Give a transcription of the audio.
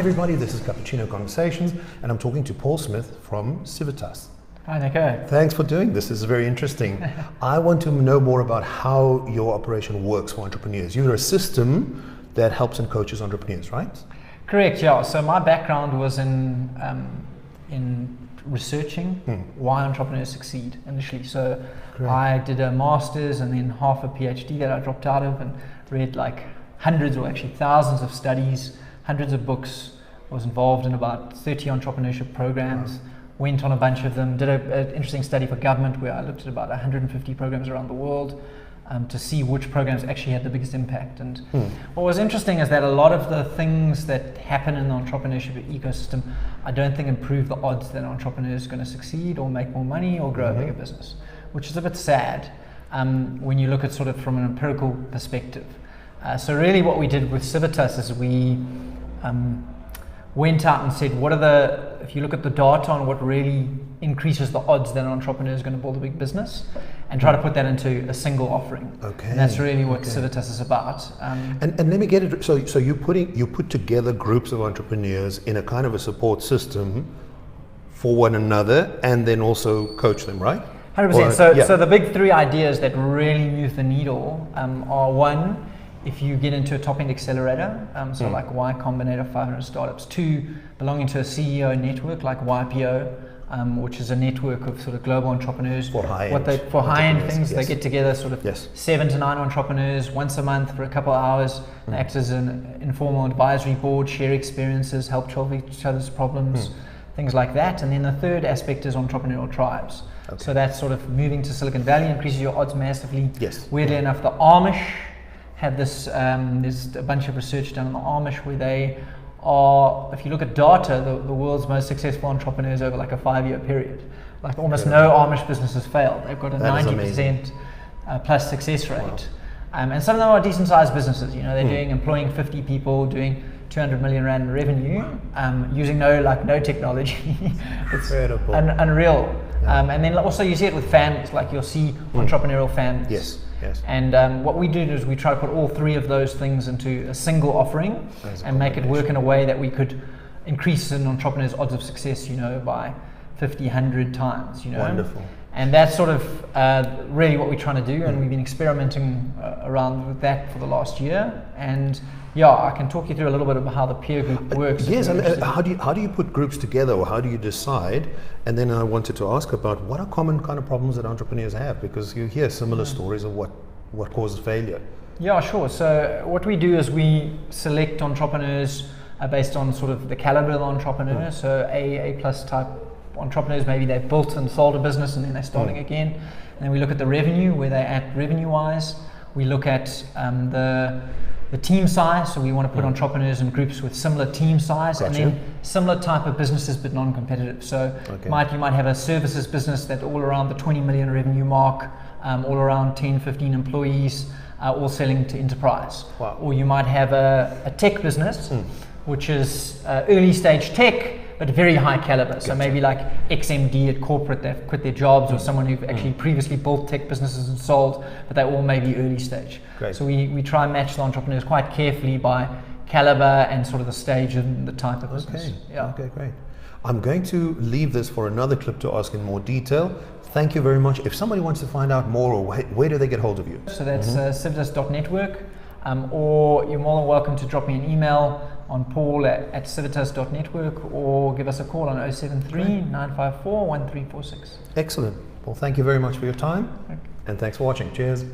everybody, this is Cappuccino Conversations, and I'm talking to Paul Smith from Civitas. Hi, Nico. Thanks for doing this. This is very interesting. I want to know more about how your operation works for entrepreneurs. You're a system that helps and coaches entrepreneurs, right? Correct, yeah. So my background was in researching why entrepreneurs succeed initially. So Great. I did a master's and then half a PhD that I dropped out of, and read like hundreds or actually thousands of studies, hundreds of books. I was involved in about 30 entrepreneurship programs, went on a bunch of them, did an interesting study for government where I looked at about 150 programs around the world to see which programs actually had the biggest impact. And what was interesting is that a lot of the things that happen in the entrepreneurship ecosystem, I don't think improve the odds that an entrepreneur is going to succeed or make more money or grow a bigger business, which is a bit sad when you look at sort of from an empirical perspective. So really what we did with Civitas is we went out and said, if you look at the data on what really increases the odds that an entrepreneur is going to build a big business, and try to put that into a single offering. Okay. And that's really what Civitas is about. And let me get it, so you put together groups of entrepreneurs in a kind of a support system for one another, and then also coach them, right? 100%. So the big three ideas that really move the needle are: one, if you get into a top-end accelerator, like Y Combinator 500 startups; two, belonging to a CEO network like YPO, which is a network of sort of global entrepreneurs. For high-end things, yes. They get together sort of 7 to 9 entrepreneurs once a month for a couple of hours, act as an informal advisory board, share experiences, help solve each other's problems, things like that. And then the third aspect is entrepreneurial tribes. Okay. So that's sort of moving to Silicon Valley, increases your odds massively. Yes. Weirdly enough, the Amish had this, there's a bunch of research done on the Amish where they are, if you look at data, the world's most successful entrepreneurs over like a 5-year period. Like almost no Amish businesses failed. They've got a 90% plus success rate. And some of them are decent sized businesses. You know, they're employing 50 people, doing 200 million rand in revenue, using no technology. It's incredible. Unreal. And then also you see it with families, like you'll see entrepreneurial families. Yes. And what we do is we try to put all three of those things into a single offering and make it work in a way that we could increase an entrepreneur's odds of success, by 50, 100 times, Wonderful. And that's sort of really what we're trying to do, and we've been experimenting around with that for the last year. And I can talk you through a little bit about how the peer group works. Yes, and how do you put groups together, or how do you decide? And then I wanted to ask about what are common kind of problems that entrepreneurs have, because you hear similar stories of what causes failure. Yeah, sure. So what we do is we select entrepreneurs based on sort of the caliber of the entrepreneur. So A plus type entrepreneurs, maybe they've built and sold a business and then they're starting again. And then we look at the revenue, where they're at revenue-wise. We look at the team size, so we want to put entrepreneurs in groups with similar team size, and then similar type of businesses but non-competitive. So you might have a services business that's all around the 20 million revenue mark, all around 10, 15 employees, all selling to enterprise. Wow. Or you might have a tech business, which is early stage tech, but very high caliber. So maybe like XMD at corporate, they've quit their jobs, or someone who've actually previously built tech businesses and sold, but they all may be early stage. Great. So we try and match the entrepreneurs quite carefully by caliber and sort of the stage and the type of business. Okay, great. I'm going to leave this for another clip to ask in more detail. Thank you very much. If somebody wants to find out more, or where do they get hold of you? So that's civitas.network, or you're more than welcome to drop me an email on paul@civitas.network, or give us a call on 073-954-1346. Excellent. Well, thank you very much for your time, and thanks for watching. Cheers.